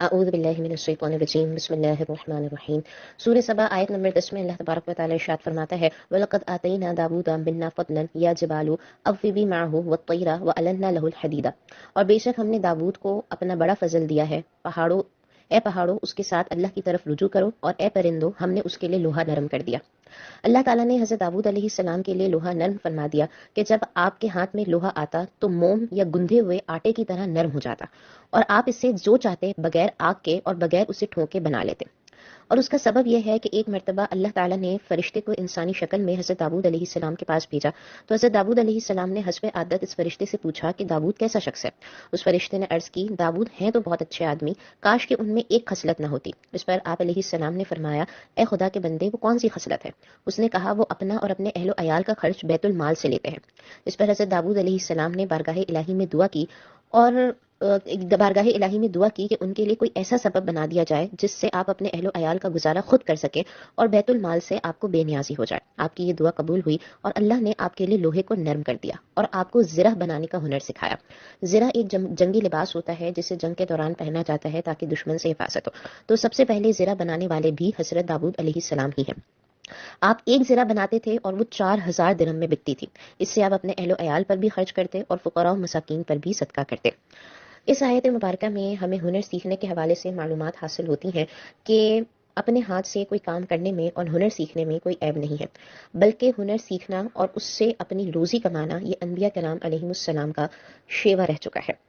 اعوذ باللہ من الشیطان الرجیم بسم اللہ الرحمن الرحیم۔ سورہ سبا آیت نمبر 10 میں اللہ تبارک و تعالی ارشاد فرماتا ہے وَلَقَدْ آتَيْنَا دَاوُودَ مِنَّا فَضْلًا يَا جِبَالُ أَوِّبِي مَعَهُ وَالطَّيْرَ وَأَلَنَّا لَهُ الْحَدِيدَ، اور بے شک ہم نے داود کو اپنا بڑا فضل دیا ہے، پہاڑوں اس کے ساتھ اللہ کی طرف رجوع کرو، اور اے پرندوں ہم نے اس کے لیے لوہا نرم کر دیا۔ اللہ تعالیٰ نے حضرت داؤد علیہ السلام کے لیے لوہا نرم فرما دیا کہ جب آپ کے ہاتھ میں لوہا آتا تو موم یا گندھے ہوئے آٹے کی طرح نرم ہو جاتا، اور آپ اس سے جو چاہتے بغیر آگ کے اور بغیر اسے ٹھوکے بنا لیتے۔ اور اس کا سبب یہ ہے کہ ایک مرتبہ اللہ تعالیٰ نے فرشتے کو انسانی شکل میں حضرت داؤد علیہ السلام کے پاس بھیجا، تو حضرت داؤد علیہ السلام نے حسب عادت اس فرشتے سے پوچھا کہ داؤد کیسا شخص ہے؟ اس فرشتے نے عرض کی داؤد ہیں تو بہت اچھے آدمی، کاش کہ ان میں ایک خصلت نہ ہوتی۔ اس پر آپ علیہ السلام نے فرمایا اے خدا کے بندے وہ کون سی خصلت ہے؟ اس نے کہا وہ اپنا اور اپنے اہل و عیال کا خرچ بیت المال سے لیتے ہیں۔ اس پر حضرت داؤد علیہ السلام نے بارگاہ الہی میں دعا کی، اور بارگاہ الہی میں دعا کی کہ ان کے لیے کوئی ایسا سبب بنا دیا جائے جس سے آپ اپنے اہل و عیال کا گزارا خود کر سکیں اور بیت المال سے آپ کو بے نیازی ہو جائے۔ آپ کی یہ دعا قبول ہوئی اور اللہ نے آپ کے لیے لوہے کو نرم کر دیا اور آپ کو زرہ بنانے کا ہنر سکھایا۔ زرہ ایک جنگی لباس ہوتا ہے جسے جنگ کے دوران پہنا جاتا ہے تاکہ دشمن سے حفاظت ہو، تو سب سے پہلے زرہ بنانے والے بھی حضرت داؤد علیہ السلام ہی ہیں۔ آپ ایک زرہ بناتے تھے اور وہ 4000 درہم میں بکتی تھی، اس سے آپ اپنے اہل و عیال پر بھی خرچ کرتے اور فقراء و مساکین پر بھی صدقہ کرتے۔ اس آیت مبارکہ میں ہمیں ہنر سیکھنے کے حوالے سے معلومات حاصل ہوتی ہیں کہ اپنے ہاتھ سے کوئی کام کرنے میں اور ہنر سیکھنے میں کوئی عیب نہیں ہے، بلکہ ہنر سیکھنا اور اس سے اپنی روزی کمانا یہ انبیاء کرام علیہم السلام کا شیوا رہ چکا ہے۔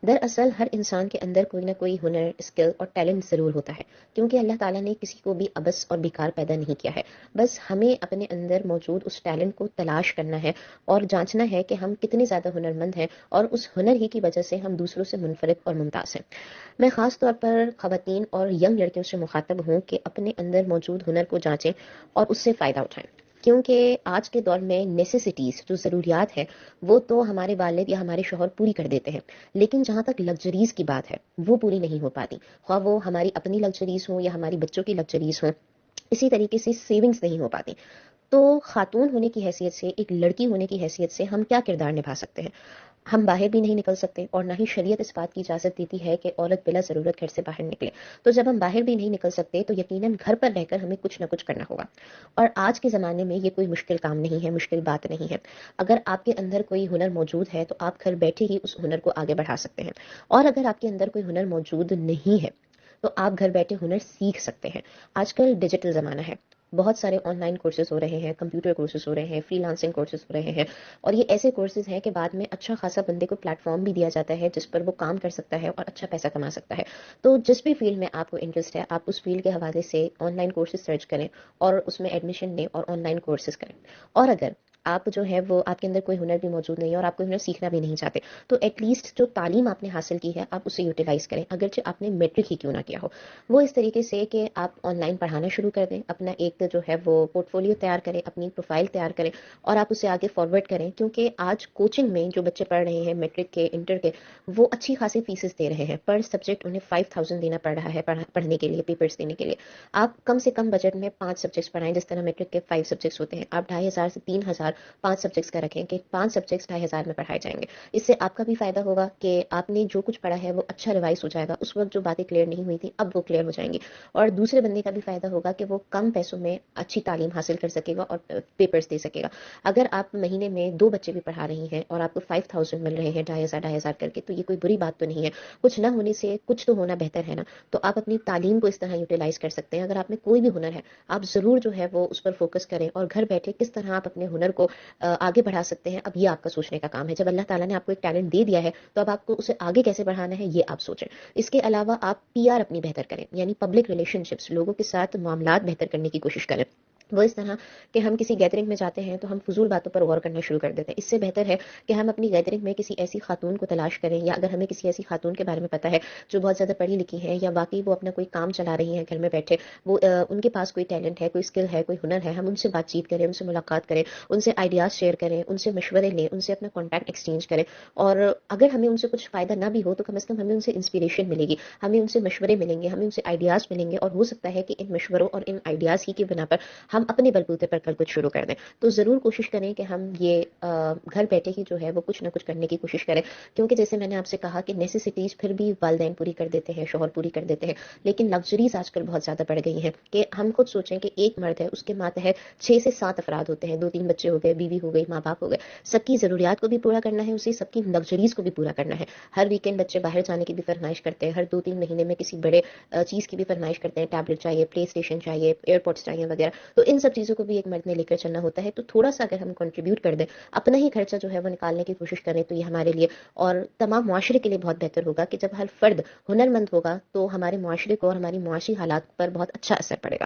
دراصل ہر انسان کے اندر کوئی نہ کوئی ہنر، اسکل اور ٹیلنٹ ضرور ہوتا ہے، کیونکہ اللہ تعالیٰ نے کسی کو بھی عبث اور بیکار پیدا نہیں کیا ہے۔ بس ہمیں اپنے اندر موجود اس ٹیلنٹ کو تلاش کرنا ہے اور جانچنا ہے کہ ہم کتنے زیادہ ہنرمند ہیں، اور اس ہنر ہی کی وجہ سے ہم دوسروں سے منفرد اور ممتاز ہیں۔ میں خاص طور پر خواتین اور ینگ لڑکیوں سے مخاطب ہوں کہ اپنے اندر موجود ہنر کو جانچیں اور اس سے فائدہ اٹھائیں، کیونکہ آج کے دور میں نیسیسٹیز جو ضروریات ہے وہ تو ہمارے والد یا ہمارے شوہر پوری کر دیتے ہیں، لیکن جہاں تک لگژریز کی بات ہے وہ پوری نہیں ہو پاتی، خواہ وہ ہماری اپنی لگژریز ہوں یا ہماری بچوں کی لگژریز ہوں۔ اسی طریقے سے سیونگز نہیں ہو پاتی۔ تو خاتون ہونے کی حیثیت سے، ایک لڑکی ہونے کی حیثیت سے ہم کیا کردار نبھا سکتے ہیں؟ ہم باہر بھی نہیں نکل سکتے، اور نہ ہی شریعت اس بات کی اجازت دیتی ہے کہ عورت بلا ضرورت گھر سے باہر نکلے۔ تو جب ہم باہر بھی نہیں نکل سکتے تو یقیناً گھر پر رہ کر ہمیں کچھ نہ کچھ کرنا ہوگا، اور آج کے زمانے میں یہ کوئی مشکل کام نہیں ہے، مشکل بات نہیں ہے۔ اگر آپ کے اندر کوئی ہنر موجود ہے تو آپ گھر بیٹھے ہی اس ہنر کو آگے بڑھا سکتے ہیں، اور اگر آپ کے اندر کوئی ہنر موجود نہیں ہے تو آپ گھر بیٹھے ہنر سیکھ سکتے ہیں۔ آج کل ڈیجیٹل زمانہ ہے، بہت سارے آن لائن کورسز ہو رہے ہیں، کمپیوٹر کورسز ہو رہے ہیں، فری لانسنگ کورسز ہو رہے ہیں، اور یہ ایسے کورسز ہیں کہ بعد میں اچھا خاصا بندے کو پلیٹ فارم بھی دیا جاتا ہے جس پر وہ کام کر سکتا ہے اور اچھا پیسہ کما سکتا ہے۔ تو جس بھی فیلڈ میں آپ کو انٹرسٹ ہے آپ اس فیلڈ کے حوالے سے آن لائن کورسز سرچ کریں اور اس میں ایڈمیشن لیں اور آن لائن کورسز کریں۔ اور اگر آپ جو ہے وہ آپ کے اندر کوئی ہنر بھی موجود نہیں ہے اور آپ کوئی ہنر سیکھنا بھی نہیں چاہتے تو ایٹ لیسٹ جو تعلیم آپ نے حاصل کی ہے آپ اسے یوٹیلائز کریں، اگرچہ آپ نے میٹرک ہی کیوں نہ کیا ہو۔ وہ اس طریقے سے کہ آپ آن لائن پڑھانا شروع کر دیں، اپنا ایک جو ہے وہ پورٹ فولیو تیار کریں، اپنی پروفائل تیار کریں اور آپ اسے آگے فارورڈ کریں، کیونکہ آج کوچنگ میں جو بچے پڑھ رہے ہیں میٹرک کے، انٹر کے، وہ اچھی خاصی فیسز دے رہے ہیں، پر سبجیکٹ انہیں 5000 دینا پڑ رہا ہے پڑھنے کے لیے، پیپرز دینے کے لیے۔ آپ کم سے کم بجٹ میں 5 سبجیکٹس پڑھائیں، جس طرح میٹرک کے 5 سبجیکٹس ہوتے ہیں، آپ 2500 سے 3000 5 سبجیکٹس کا رکھیں کہ 5 سبجیکٹس 2500 میں پڑھائے جائیں گے۔ اس سے آپ کا بھی فائدہ ہوگا کہ آپ نے جو کچھ پڑھا ہے وہ اچھا ریوائز ہو جائے گا، اس وقت جو باتیں کلیئر نہیں ہوئی تھی اب وہ کلیئر ہو جائیں گی، اور دوسرے بندے کا بھی فائدہ ہوگا کہ وہ کم پیسوں میں اچھی تعلیم حاصل کر سکے گا اور پیپرز دے سکے گا۔ اگر آپ مہینے میں 2 بچے بھی پڑھا رہی ہیں اور آپ کو 5000 مل رہے ہیں 2500 کر کے، تو یہ کوئی بری بات تو نہیں ہے۔ کچھ نہ ہونے سے کچھ تو ہونا بہتر ہے نا۔ تو آپ اپنی تعلیم کو اس طرح یوٹیلائز کر سکتے ہیں۔ اگر آپ میں کوئی بھی ہنر ہے آپ ضرور جو ہے وہ اس پر فوکس کریں، اور گھر بیٹھے کس طرح آپ اپنے ہنر کو آگے بڑھا سکتے ہیں، اب یہ آپ کا سوچنے کا کام ہے۔ جب اللہ تعالیٰ نے آپ کو ایک ٹیلنٹ دے دیا ہے تو اب آپ کو اسے آگے کیسے بڑھانا ہے یہ آپ سوچیں۔ اس کے علاوہ آپ پی آر اپنی بہتر کریں، یعنی پبلک ریلیشن شپس، لوگوں کے ساتھ معاملات بہتر کرنے کی کوشش کریں۔ وہ اس طرح کہ ہم کسی گیدرنگ میں جاتے ہیں تو ہم فضول باتوں پر غور کرنا شروع کر دیتے ہیں، اس سے بہتر ہے کہ ہم اپنی گیدرنگ میں کسی ایسی خاتون کو تلاش کریں، یا اگر ہمیں کسی ایسی خاتون کے بارے میں پتہ ہے جو بہت زیادہ پڑھی لکھی ہیں یا واقعی وہ اپنا کوئی کام چلا رہی ہیں گھر میں بیٹھے، وہ ان کے پاس کوئی ٹیلنٹ ہے، کوئی اسکل ہے، کوئی ہنر ہے، ہم ان سے بات چیت کریں، ان سے ملاقات کریں، ان سے آئیڈیاز شیئر کریں، ان سے مشورے لیں، ان سے اپنا کانٹیکٹ ایکسچینج کریں، اور اگر ہمیں ان سے کچھ فائدہ نہ بھی ہو تو کم از کم ہمیں ان سے انسپیریشن ملے گی، ہمیں ان سے مشورے ملیں گے، ہمیں ان سے آئیڈیاز ملیں گے، اور ہو سکتا ہے کہ ان مشوروں اور ان آئیڈیاز ہی کی بنا پر ہم اپنے بلبوتے پر کل کچھ شروع کر دیں. تو ضرور کوشش کریں کہ ہم یہ گھر بیٹھے ہی جو ہے وہ کچھ نہ کچھ کرنے کی کوشش کریں، کیونکہ جیسے میں نے آپ سے کہا کہ نیسیسٹیز پھر بھی والدین پوری کر دیتے ہیں، شوہر پوری کر دیتے ہیں، لیکن لگژریز آج کل بہت زیادہ بڑھ گئی ہیں کہ ہم خود سوچیں کہ ایک مرد ہے، اس کے ماتحت 6 سے 7 افراد ہوتے ہیں، 2-3 بچے ہو گئے، بیوی ہو گئی، ماں باپ ہو گئے، سب کی ضروریات کو بھی پورا کرنا ہے، اسے سب کی لگژریز کو بھی پورا کرنا ہے. ہر ویکینڈ بچے باہر جانے کی بھی فرمائش کرتے ہیں، ہر 2-3 مہینے میں کسی بڑے چیز کی بھی فرمائش کرتے ہیں، ٹیبلٹ چاہیے، پلے اسٹیشن چاہیے، ایئرپورٹس چاہیے وغیرہ. تو ان سب چیزوں کو بھی ایک مرد نے لے کر چلنا ہوتا ہے. تو تھوڑا سا اگر ہم کنٹریبیوٹ کر دیں، اپنا ہی خرچہ جو ہے وہ نکالنے کی کوشش کریں، تو یہ ہمارے لیے اور تمام معاشرے کے لیے بہت بہتر ہوگا کہ جب ہر فرد ہنر مند ہوگا تو ہمارے معاشرے کو اور ہماری معاشی حالات پر بہت اچھا اثر پڑے گا.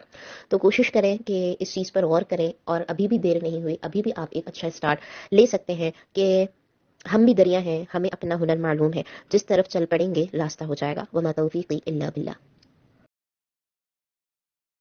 تو کوشش کریں کہ اس چیز پر غور کریں، اور ابھی بھی دیر نہیں ہوئی، ابھی بھی آپ ایک اچھا اسٹارٹ لے سکتے ہیں کہ ہم بھی دریا ہیں، ہمیں اپنا ہنر معلوم ہے، جس طرف چل پڑیں گے راستہ ہو جائے گا. وما توفیقی الا باللہ.